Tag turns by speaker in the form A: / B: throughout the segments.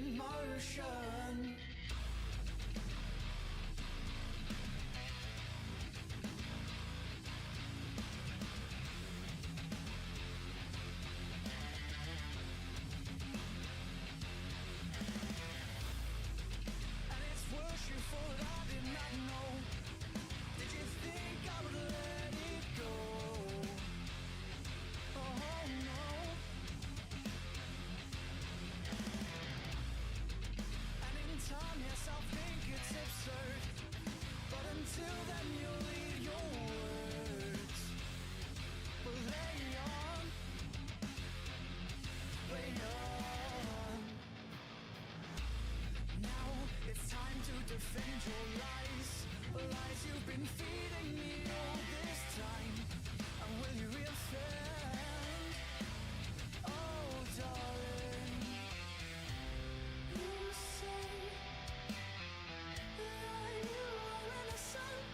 A: in motion. And it's worse you thought I did not know. Did you think I would let it go? Oh no. And in time, yes, I'll think it's absurd. But until then, you'll leave your words. But lay on. Now it's time to defend your lies. Lies you've been feeding me all this time. And will you reoffend? Oh, darling. You say that you are innocent,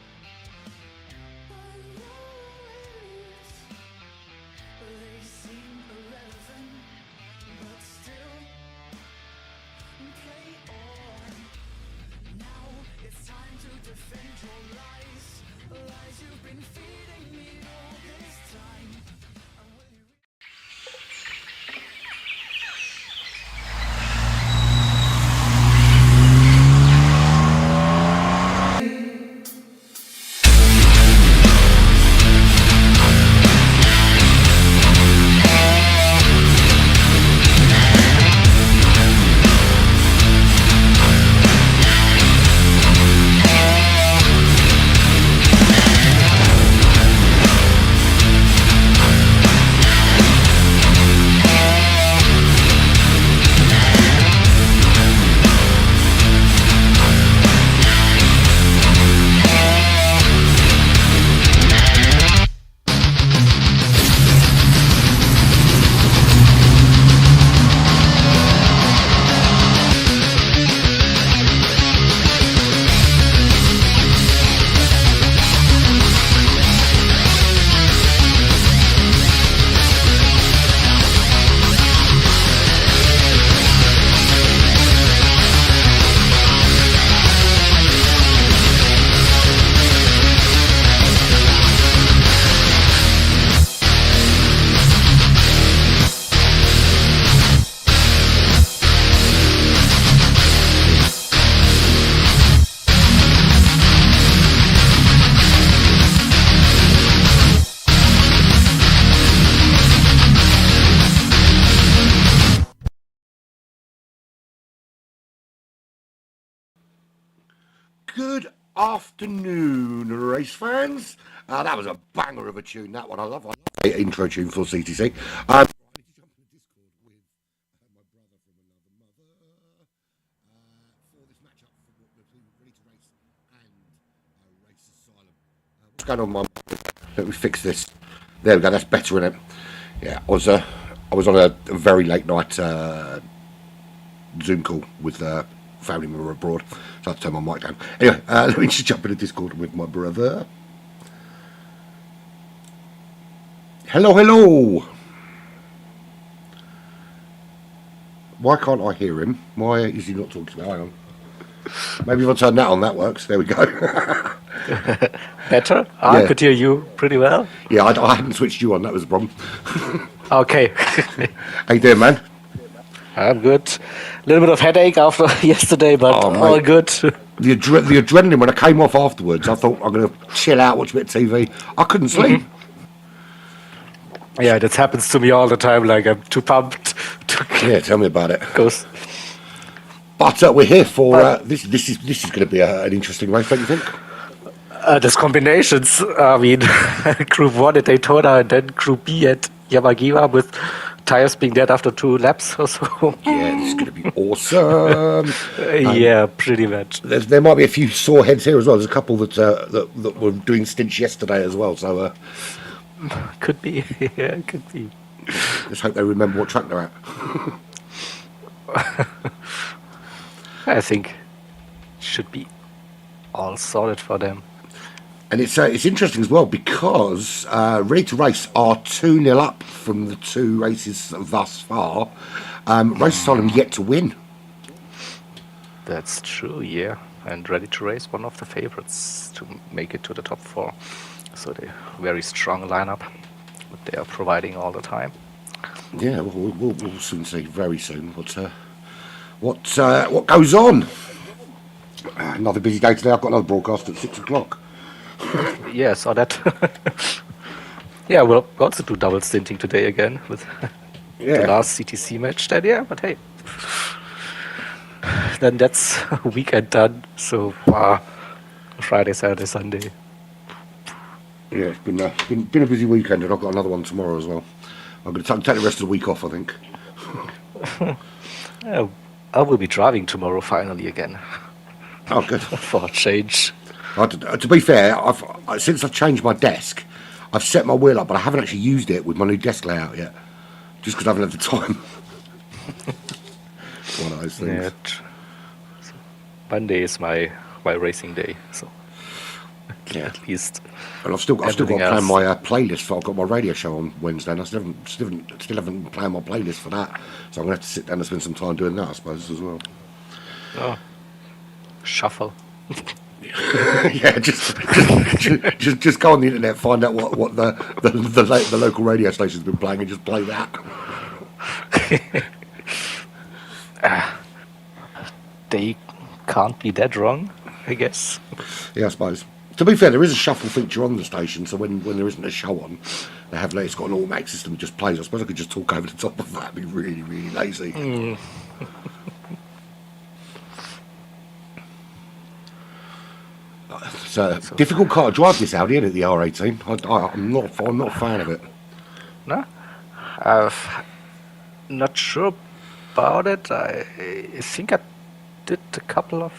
A: but your words, they seem irrelevant, but still play on. Now it's time to defend your lies. Lies you've been feeding me all this time. And will you
B: Good afternoon, race fans. That was a banger of a tune, that one. I love the intro tune for CTC. I need to jump in the Discord with my brother from another mother for this matchup between Ready to Race and Race Asylum. What's going on, Mum? Let me fix this. There we go, that's better, isn't it? Yeah, I was on a very late night Zoom call with family member abroad, so I had to turn my mic down. Anyway, let me just jump in the Discord with my brother. Hello, hello. Why can't I hear him? Why is he not talking to me? Hang on. Maybe if I turn that on, that works. There we go.
C: Better? I could hear you pretty well.
B: Yeah, I hadn't switched you on. That was the problem.
C: Okay.
B: How you doing, man?
C: I'm good. A little bit of headache after yesterday, but all good.
B: The adrenaline when I came off afterwards, I thought I'm going to chill out, watch a bit of TV. I couldn't sleep.
C: Yeah, this happens to me all the time. Like, I'm too pumped.
B: Yeah, tell me about it.
C: Goes.
B: But we're here for this. This is going to be an interesting race, don't you think?
C: There's combinations. I mean, Group 1 at Daytona and then Group B at Yamagiwa with tires being dead after 2 laps or so.
B: Yeah, this is going to be awesome.
C: Yeah, pretty much.
B: There might be a few sore heads here as well. There's a couple that were doing stints yesterday as well. So
C: could be. Yeah, could be.
B: Let's hope they remember what track they're at.
C: I think should be all solid for them.
B: And it's interesting as well because Ready to Race are 2-0 up from the 2 races thus far. Race Asylum yet to win.
C: That's true, yeah. And Ready to Race, one of the favorites to make it to the top 4. So they very strong lineup that they are providing all the time.
B: Yeah, we'll soon see very soon what goes on. Another busy day today. I've got another broadcast at 6 o'clock.
C: Yeah, I saw that. Yeah, we'll also do double stinting today again with the last CTC match that, yeah, but hey. Then that's weekend done. So Friday, Saturday, Sunday.
B: Yeah, it's been a busy weekend, and I've got another one tomorrow as well. I'm going to take the rest of the week off, I think.
C: I will be driving tomorrow finally again.
B: Oh, good.
C: For a change.
B: To be fair, since I've changed my desk, I've set my wheel up, but I haven't actually used it with my new desk layout yet, just because I haven't had the time. One of those things.
C: Yeah, so Monday is my racing day, so
B: yeah.
C: At least.
B: And I've still got to plan
C: else.
B: my playlist. I've got my radio show on Wednesday, and I still haven't planned my playlist for that. So I'm going to have to sit down and spend some time doing that, I suppose, as well.
C: Oh, shuffle.
B: Yeah, just go on the internet, find out what the local radio station's been playing, and just play that.
C: They can't be that wrong, I guess.
B: Yeah, I suppose. To be fair, there is a shuffle feature on the station, so when there isn't a show on, it's got an automatic system that just plays. I suppose I could just talk over the top of that. It'd be really, really lazy. It's a difficult car to drive, this Audi, isn't it, the R18? I'm not a fan of it.
C: No? I'm not sure about it. I think I did a couple of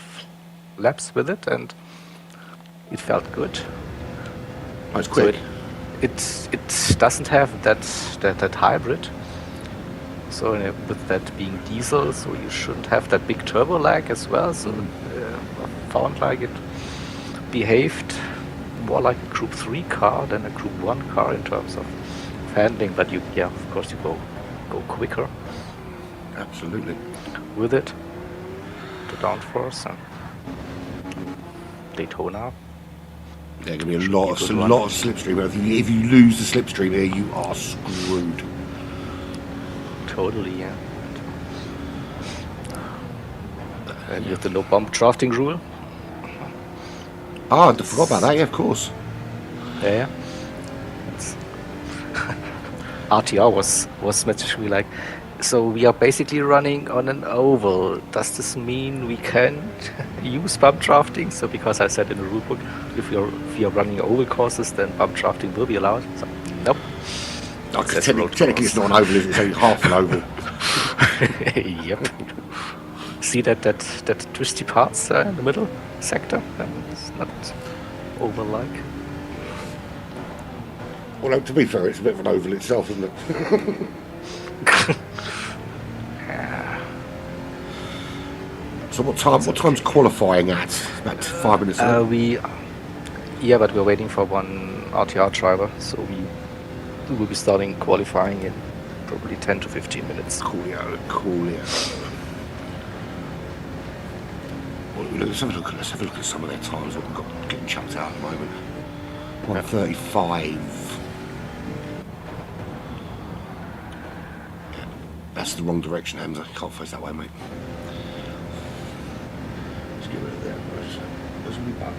C: laps with it, and it felt good.
B: Oh, it's quick.
C: So it doesn't have that hybrid. So with that being diesel, so you shouldn't have that big turbo lag as well. So I found like it behaved more like a Group 3 car than a Group 1 car in terms of handling. But of course you go quicker.
B: Absolutely.
C: With it, the downforce and Daytona.
B: There's going to be a lot of slipstream. If you lose the slipstream here, you are screwed.
C: Totally, yeah. And with the no bump drafting rule.
B: I forgot about that. Yeah, of course.
C: Yeah. RTR was messaging me like, so we are basically running on an oval. Does this mean we can't use bump drafting? So because I said in the rulebook, if we are running oval courses, then bump drafting will be allowed. So nope.
B: Technically, it's not an oval, is it? It's only half an oval.
C: Yep. See that twisty parts in the middle sector? It's not oval-like.
B: Well, to be fair, it's a bit of an oval itself, isn't it? So what time's qualifying at? About 5 minutes away.
C: But we're waiting for one RTR driver, so we will be starting qualifying in probably 10 to 15 minutes.
B: Coolio. Well, let's have a look at some of their times. What we've got getting chucked out at the moment. 1:35. That's the wrong direction, Hamza. Can't face that way, mate. Let's get rid of that. There's a new button.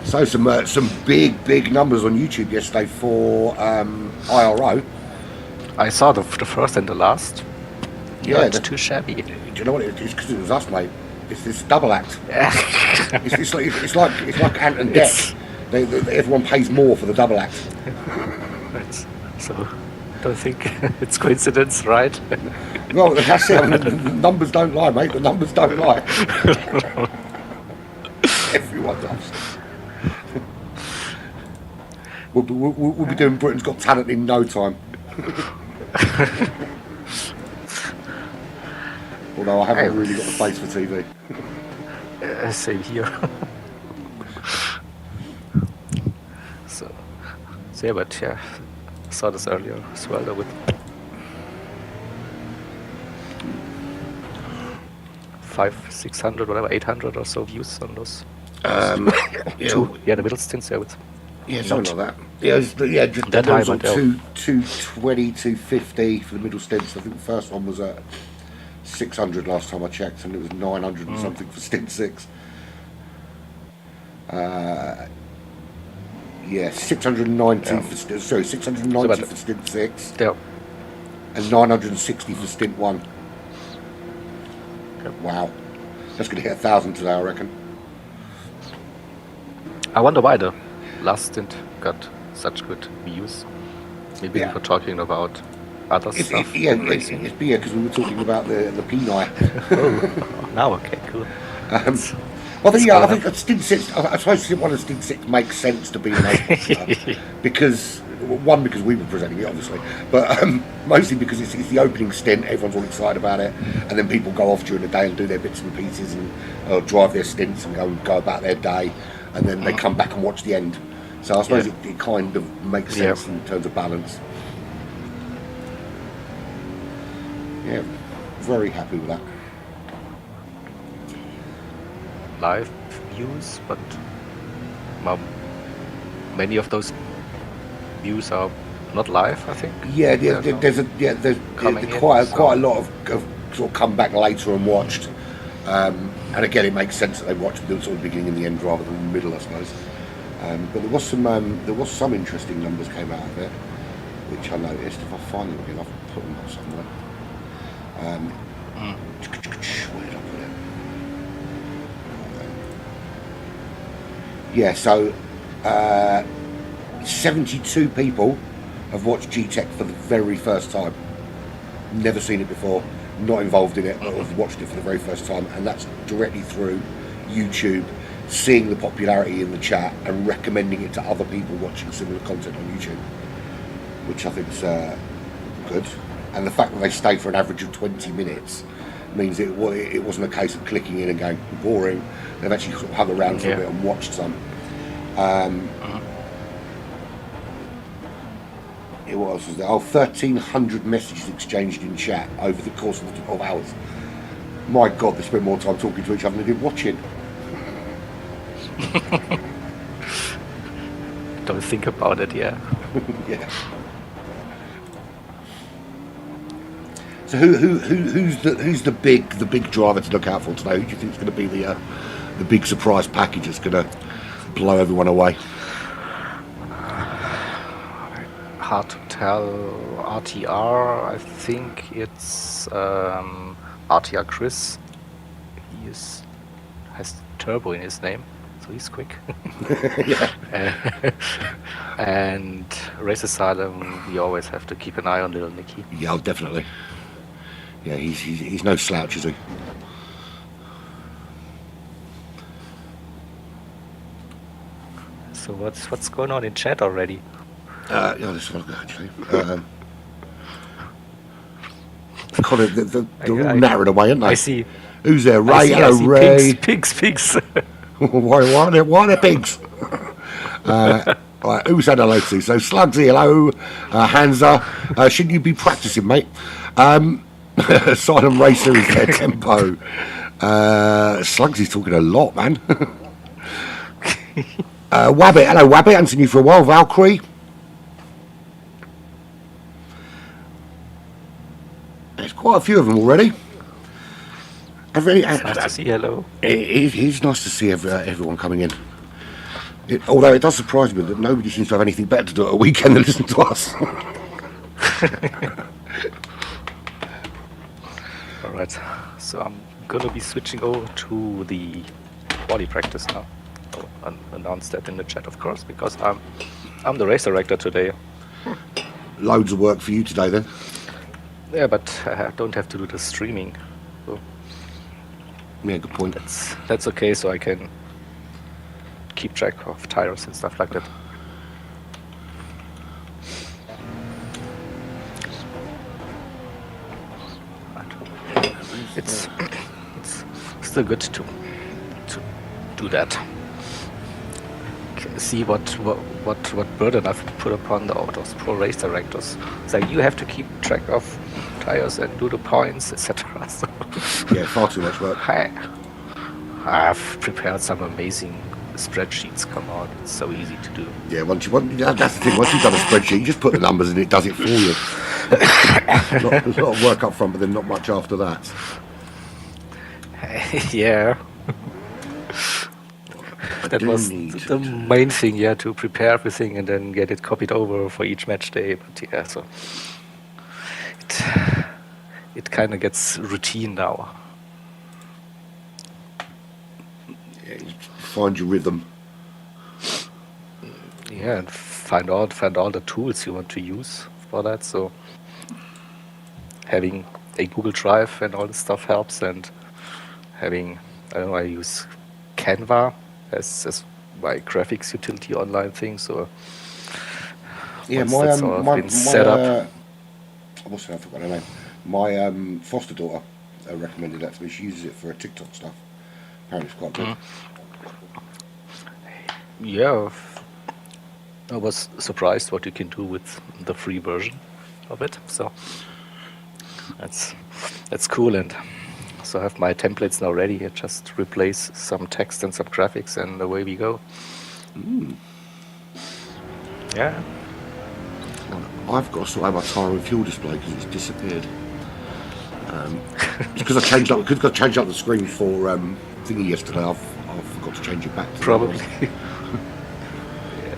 B: So some big numbers on YouTube yesterday for IRO.
C: I saw the first and the last.
B: Yeah,
C: it's too shabby.
B: Do you know what it is? Because it was us, mate. It's this double act. it's like Ant and Dec. Everyone pays more for the double act.
C: Right. So, don't think it's coincidence, right?
B: Well, that's it. The numbers don't lie, mate. The numbers don't lie. Everyone does. We'll be doing Britain's Got Talent in no time. Although I haven't really got the face for TV.
C: Same here. So So yeah, but yeah, I saw this earlier as well, though, with 500, 600, whatever, 800 or so views on those.
B: Yeah,
C: The middle stints, yeah, with
B: yeah, something like that. Yeah, just
C: that
B: there
C: high,
B: was
C: but
B: sort of 220, 250 for the middle stints. I think the first one was at 600 last time I checked, and it was 900 and something for stint 6. Yeah, 690 for sorry, 690 for stint 6,
C: yeah.
B: and 960 for stint 1.
C: Yep.
B: Wow, that's going to hit 1,000 today, I reckon.
C: I wonder why the last stint got such good views. Maybe
B: Yeah.
C: we were talking about other stuff.
B: It's because we were talking about the Peni.
C: Oh, now okay, cool.
B: I think stint 6. I suppose stint 1 and stint 6 makes sense to be the most popular because we were presenting it, obviously, but mostly because it's the opening stint. Everyone's all excited about it, and then people go off during the day and do their bits and pieces and drive their stints and go about their day, and then they come back and watch the end. So I suppose it kind of makes sense in terms of balance. Yeah, very happy with that.
C: Live views, but many of those views are not live, I think.
B: Yeah, there's quite a lot of sort of come back later and watched, and again it makes sense that they watched the sort of beginning and the end rather than the middle, I suppose. But there was some interesting numbers came out of it, which I noticed. If I find them again, I've put them up somewhere. Where did I put it? Yeah, so 72 people have watched G-Tech for the very first time. Never seen it before, not involved in it, but have watched it for the very first time, and that's directly through YouTube, seeing the popularity in the chat and recommending it to other people watching similar content on YouTube, which I think is good. And the fact that they stayed for an average of 20 minutes means it wasn't a case of clicking in and going boring. They've actually sort of hung around for a bit and watched some. What else was there? 1,300 messages exchanged in chat over the course of the 12 hours. My God, they spent more time talking to each other than they did watching.
C: Don't think about it, yeah.
B: Yeah. So who's the big driver to look out for today? Who do you think is going to be the big surprise package that's going to blow everyone away?
C: Hard to tell. RTR, I think it's RTR Chris. He has turbo in his name, so he's quick. And Race Asylum, we always have to keep an eye on little Nicky.
B: Yeah, definitely. Yeah, he's no slouch, is he?
C: So what's going on in chat already?
B: Yeah, this one actually. Kind of, they're all narrowed away, aren't they?
C: I see.
B: Who's there? Ray, hello, Ray.
C: Pigs.
B: why are there pigs? Right, who said hello to? So Slugsy, hello. Hansa, shouldn't you be practicing, mate? Silent Racer is their tempo. Slugsy's talking a lot, man. Wabbit, hello Wabbit, haven't seen you for a while. Valkyrie. There's quite a few of them already.
C: Nice to see. Hello.
B: It is nice to see everyone coming in. Although it does surprise me that nobody seems to have anything better to do at a weekend than listen to us.
C: Alright, so I'm gonna be switching over to the body practice now. I'll announce that in the chat, of course, because I'm the race director today.
B: Loads of work for you today, then.
C: Yeah, but I don't have to do the streaming. So
B: yeah, good point.
C: That's okay, so I can keep track of tires and stuff like that. It's still good to do that. Okay. see what burden I've put upon those poor race directors. It's like you have to keep track of tires and do the points, etc. So
B: Yeah, far too much work.
C: I've prepared some amazing spreadsheets. Come on, it's so easy to do.
B: Yeah, that's the thing. Once you've done a spreadsheet, you just put the numbers in, it does it for you. There's a lot of work up front, but then not much after that.
C: Yeah. That was the main thing, yeah, to prepare everything and then get it copied over for each match day. But yeah, so it kind of gets routine now.
B: Yeah, you find your rhythm.
C: Yeah, and find all the tools you want to use for that. So having a Google Drive and all this stuff helps, and having, I don't know, I use Canva as my graphics utility online thing. So
B: Yeah,
C: that's all been set up.
B: What's that? I forgot her name. My foster daughter recommended that to me. She uses it for her TikTok stuff. Apparently, it's quite good.
C: Yeah, I was surprised what you can do with the free version of it. So that's cool, and so I have my templates now ready. I just replace some text and some graphics, and away we go. Yeah.
B: I've got to sort out my tyre and fuel display because it's disappeared. It's because I changed up the screen for thingy yesterday. I forgot to change it back.
C: Probably. Yeah.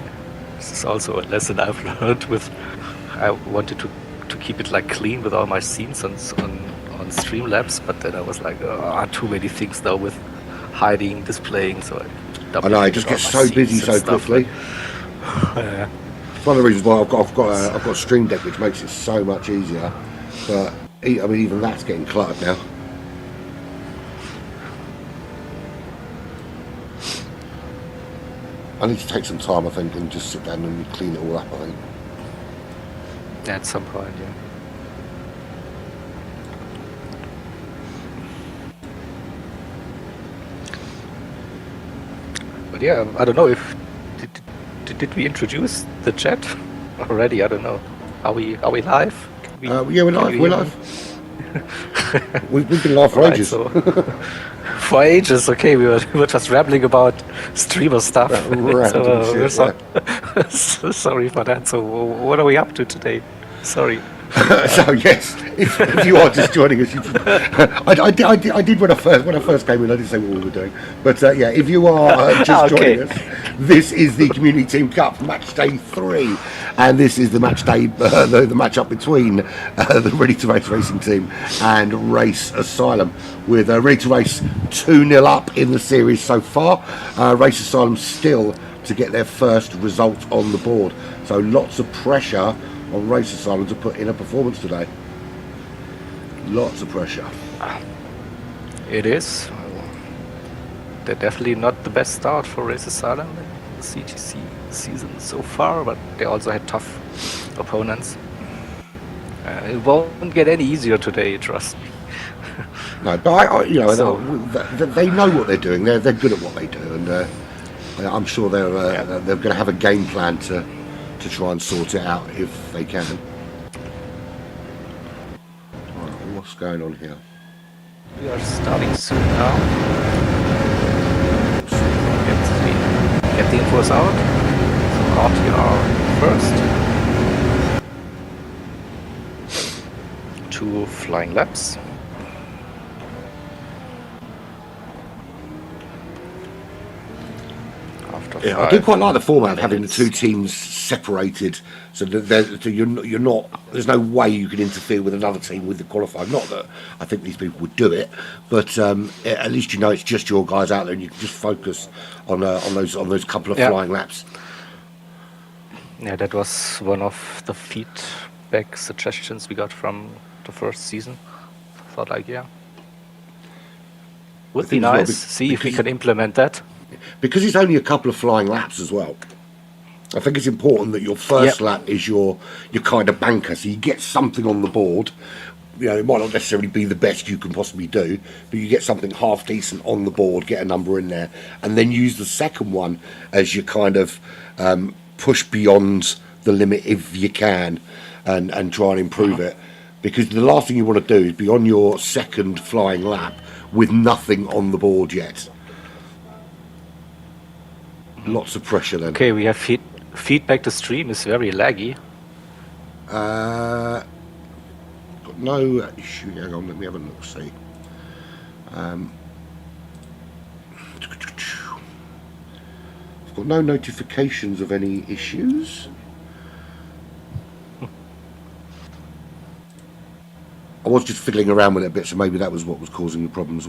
C: This is also a lesson I've learned with. I wanted to keep it like clean with all my scenes on Streamlabs, but then I was like, too many things now with hiding, displaying. So
B: I know, it just gets so busy so quickly.
C: Yeah.
B: It's one of the reasons why I've got a Stream Deck, which makes it so much easier. But I mean, even that's getting cluttered now. I need to take some time, I think, and just sit down and clean it all up, I think.
C: At some point, yeah. But yeah, I don't know if did we introduce the chat already? I don't know. Are we live?
B: Yeah, we're live. We're live. We've been live for ages.
C: So, for ages, okay. We were just rambling about streamer stuff. So sorry for that. So what are we up to today? Sorry.
B: So yes, if you are just joining us, I did when I first came in. I didn't say what we were doing, but yeah, if you are just joining us, this is the Community Team Cup match day 3, and this is the match day, the match up between the Ready to Race racing team and Race Asylum, with Ready to Race 2-0 up in the series so far. Race Asylum still to get their first result on the board, so lots of pressure on Race Asylum to put in a performance today. Lots of pressure.
C: It is. They're definitely not the best start for Race Asylum in the CTC season so far, but they also had tough opponents. It won't get any easier today, trust me.
B: No, but they know what they're doing. They're good at what they do, and I'm sure they're going to have a game plan to try and sort it out if they can. Right, what's going on here?
C: We are starting soon now. Get the infos out. So RTR first. 2 flying laps.
B: Yeah, I do quite like the format of having the two teams separated, so that you're not. There's no way you can interfere with another team with the qualifier. Not that I think these people would do it, but at least you know it's just your guys out there, and you can just focus on those couple of flying laps.
C: Yeah, that was one of the feedback suggestions we got from the first season. I thought, like, would be nice. See if we can implement that.
B: Because it's only a couple of flying laps as well. I think it's important that your first lap is your kind of banker, so you get something on the board. it might not necessarily be the best you can possibly do, but you get something half decent on the board, get a number in there, and then use the second one as your kind of push beyond the limit if you can, and try and improve it. Because the last thing you want to do is be on your second flying lap with nothing on the board yet. Lots of pressure then.
C: Okay, we have feedback. The stream is very laggy.
B: Got no issue. Hang on, let me have a look. See. I've got no notifications of any issues. I was just fiddling around with it a bit, so maybe that was what was causing the problems.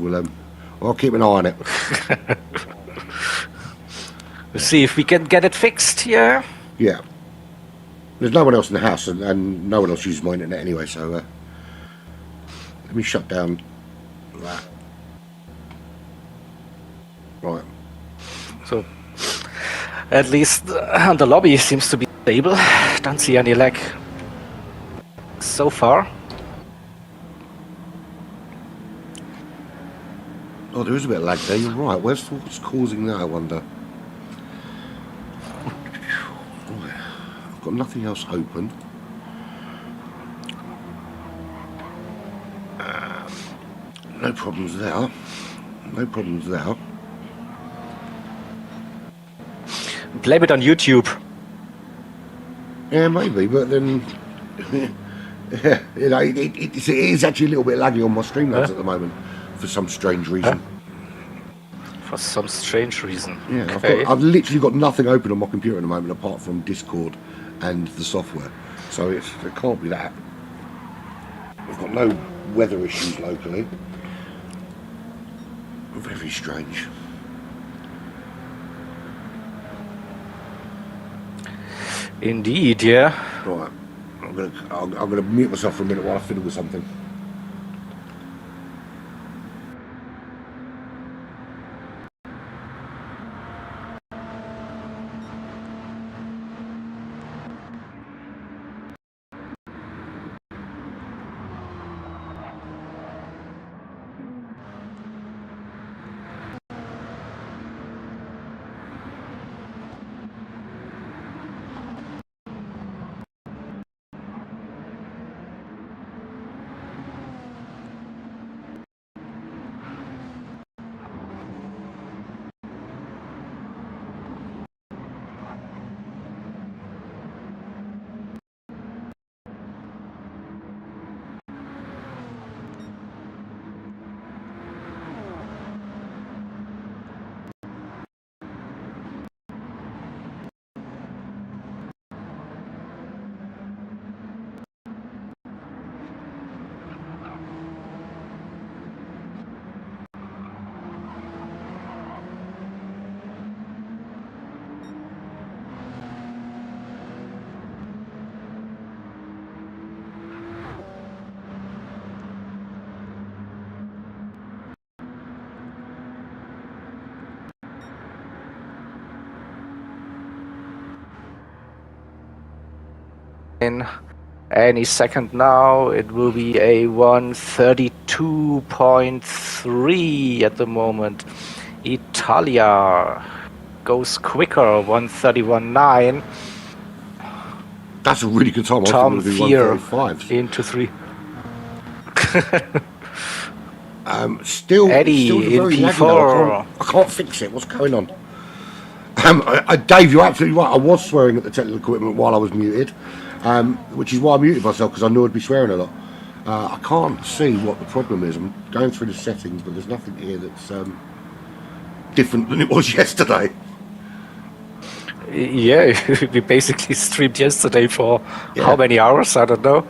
B: I'll keep an eye on it.
C: We'll see if we can get it fixed here.
B: Yeah. There's no one else in the house, and no one else uses my internet anyway, so let me shut down that. Right.
C: So, at least the lobby seems to be stable. Don't see any lag so far.
B: Oh, there is a bit of lag there, you're right. What's causing that, I wonder? I've got nothing else open. No problems there. No problems there.
C: Blame it on YouTube.
B: Yeah, maybe, but then... yeah, it is actually a little bit laggy on my Streamlabs at the moment. For some strange reason.
C: For some strange reason.
B: Yeah,
C: okay.
B: I've literally got nothing open on my computer at the moment apart from Discord and the software. So it can't be that. I've got no weather issues locally. Very strange.
C: Indeed, yeah.
B: Right, I'm gonna mute myself for a minute while I fiddle with something.
C: In any second now, it will be a 132.3 at the moment. Italia goes quicker, 131.9.
B: That's a really good time.
C: Tom
B: I was
C: Fear
B: 135.
C: into 3.
B: Still
C: Eddie
B: very
C: in
B: laggy
C: P4.
B: though. I can't fix it. What's going on? Dave, you're absolutely right. I was swearing at the technical equipment while I was muted, which is why I muted myself, because I knew I'd be swearing a lot. I can't see what the problem is. I'm going through the settings, but there's nothing here that's different than it was yesterday.
C: Yeah, we basically streamed yesterday for how many hours? I don't know.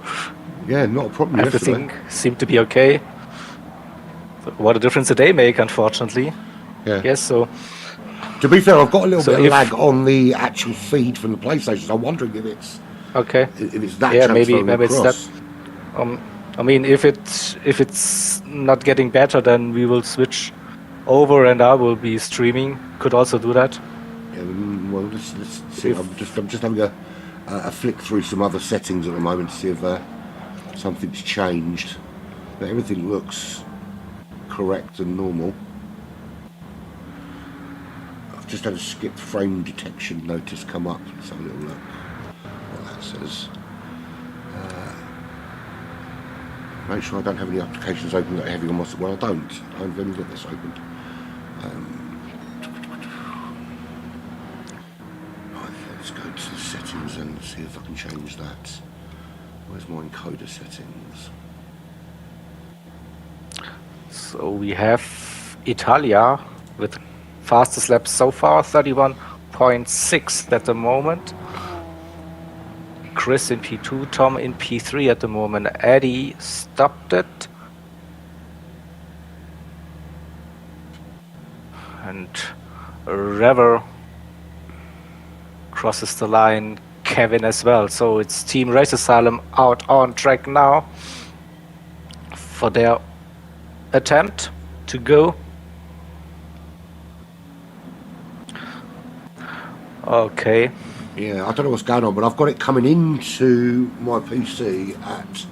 B: Yeah, not a problem.
C: Everything
B: yesterday.
C: seemed to be okay. What a difference a day make, unfortunately.
B: Yeah.
C: Yes, so...
B: To be fair, I've got a little bit of
C: if-
B: lag on the actual feed from the PlayStation, so I'm wondering if it's
C: Okay.
B: that
C: Yeah,
B: transferring
C: maybe it's
B: across.
C: that. I mean, if it's not getting better, then we will switch over, and I will be streaming. Could also do that.
B: Yeah, well, let's see. I'm just having a flick through some other settings at the moment to see if something's changed. But everything looks correct and normal. I've just had a skipped frame detection notice come up. Let's have a little look what that says. Make sure I don't have any applications open that are heavy on my... Well, I don't. I've only got this opened. Right, let's go to the settings and see if I can change that. Where's my encoder settings?
C: So we have Italia with fastest lap so far, 31.6 at the moment. Chris in P2, Tom in P3 at the moment. Eddie stopped it. And Rever crosses the line. Kevin as well. So it's Team Race Asylum out on track now for their attempt to go. Okay.
B: Yeah, I don't know what's going on, but I've got it coming into my PC at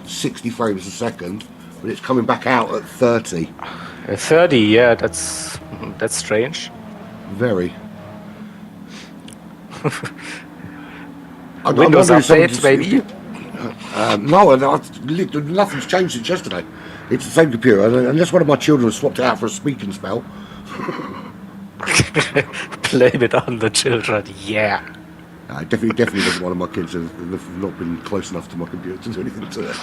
B: 60 frames a second, but it's coming back out at 30.
C: 30, yeah, that's strange.
B: Very.
C: Windows update, maybe?
B: No, nothing's changed since yesterday. It's the same computer, unless one of my children has swapped it out for a speaking spell.
C: Blame it on the children, yeah.
B: Definitely wasn't one of my kids. Have not been close enough to my computer to do anything to it.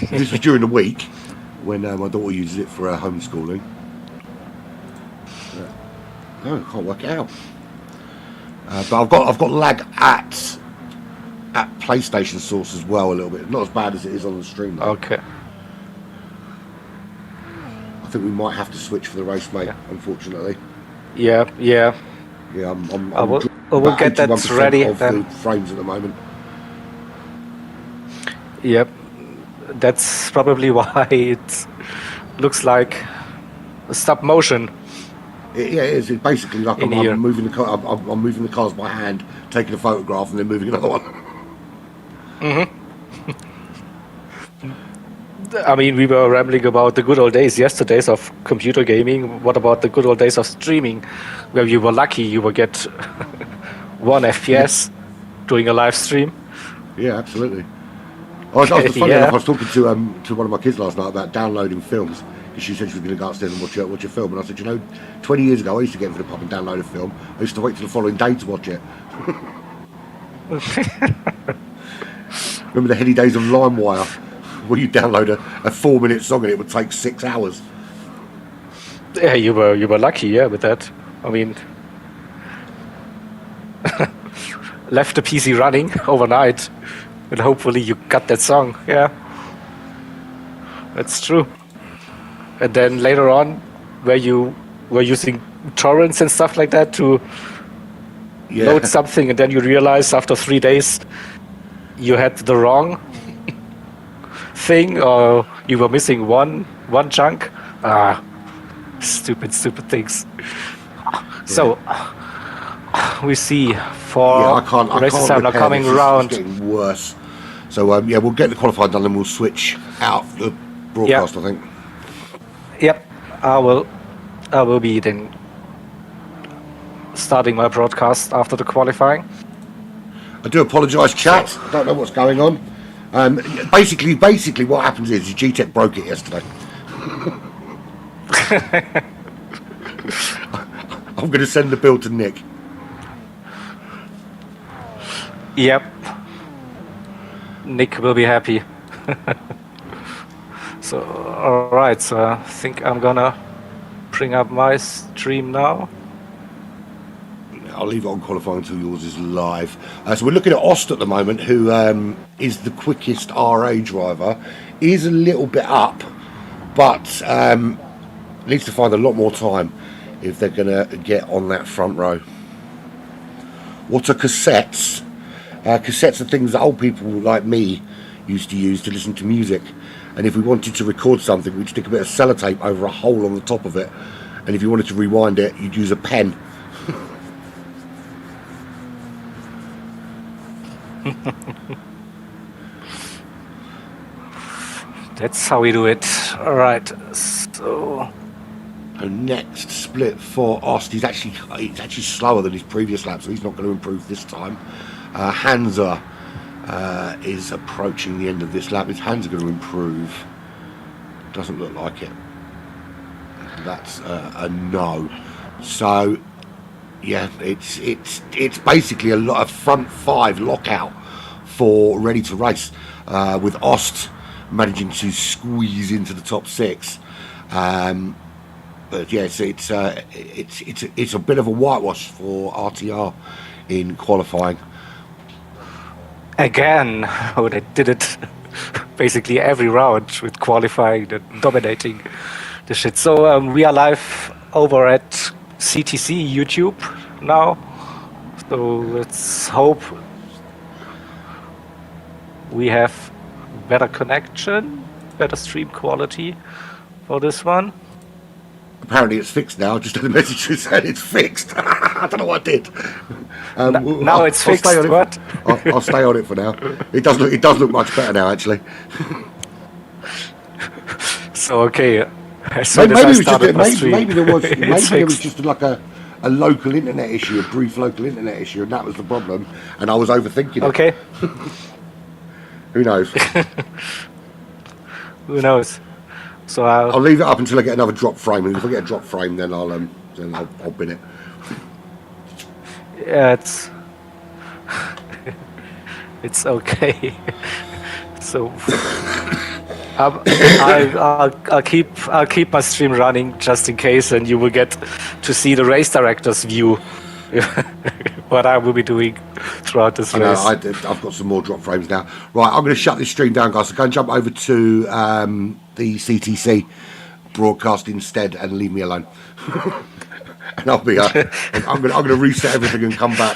B: This was during the week when my daughter uses it for her homeschooling. No, I can't work it out. But I've got lag at PlayStation Source as well a little bit. Not as bad as it is on the stream though.
C: Okay.
B: I think we might have to switch for the race, mate. Unfortunately.
C: Yeah.
B: Yeah, I
C: will get that ready
B: of
C: then.
B: the frames at the moment.
C: Yep. That's probably why it looks like a stop motion.
B: Yeah, it is. It's basically like I'm moving the car. I'm moving the cars by hand, taking a photograph, and then moving another one.
C: Mm-hmm. I mean, we were rambling about the good old days yesterdays of computer gaming. What about the good old days of streaming, where you were lucky you would get 1 FPS doing a live stream?
B: Yeah, absolutely. Funny enough, I was talking to one of my kids last night about downloading films. Because she said she was going to go upstairs and watch a film, and I said, 20 years ago I used to get into the pub and download a film. I used to wait till the following day to watch it. Remember the heady days of LimeWire, where you download a 4-minute song and it would take 6 hours.
C: Yeah, you were lucky, yeah, with that. I mean, left the PC running overnight, and hopefully you got that song. Yeah, that's true. And then later on, where you were using torrents and stuff like that to load something, and then you realize after 3 days you had the wrong thing, or you were missing one chunk. Stupid things. Yeah. So we see for races are now coming around.
B: It's getting worse. So we'll get the qualifying done, and we'll switch out the broadcast. I think.
C: Yep, I will be then starting my broadcast after the qualifying.
B: I do apologise, chat. I don't know what's going on. Basically, what happens is GTEC broke it yesterday. I'm going to send the bill to Nick.
C: Yep. Nick will be happy. So, alright, so I think I'm gonna bring up my stream now.
B: I'll leave it on qualifying until yours is live. So we're looking at Ost at the moment, who is the quickest RA driver. Is a little bit up, but needs to find a lot more time if they're going to get on that front row. What are cassettes? Cassettes are things that old people like me used to use to listen to music. And if we wanted to record something, we'd stick a bit of sellotape over a hole on the top of it. And if you wanted to rewind it, you'd use a pen.
C: That's how we do it. All right. So
B: And next split for Ost, he's actually slower than his previous lap, so he's not going to improve this time. Hansa is approaching the end of this lap. Is Hansa going to improve? Doesn't look like it. That's a no. So yeah, it's basically a front five lockout for ready to race, with Ost managing to squeeze into the top six. But yes, it's a bit of a whitewash for RTR in qualifying.
C: again, oh, they did it basically every round with qualifying and dominating the shit. So we are live over at CTC YouTube now. So let's hope we have better connection, better stream quality for this one.
B: Apparently it's fixed now. I just had a message that said it's fixed. I don't know what I did.
C: Now it's fixed.
B: Stay on
C: What?
B: I'll stay on it for now. It does look much better now, actually.
C: So okay, as soon as I started my stream,
B: maybe there was
C: fixed.
B: just like a local internet issue, a brief local internet issue, and that was the problem. And I was overthinking it.
C: Okay.
B: Who knows?
C: Who knows? So
B: I'll leave it up until I get another drop frame, and if I get a drop frame, then I'll bin it.
C: yeah, it's okay. So I'll keep my stream running just in case, and you will get to see the race director's view. What I will be doing throughout this race.
B: I've got some more drop frames now. Right, I'm going to shut this stream down, guys. So go and jump over to the CTC broadcast instead, and leave me alone. And I'll be. I'm going to reset everything and come back.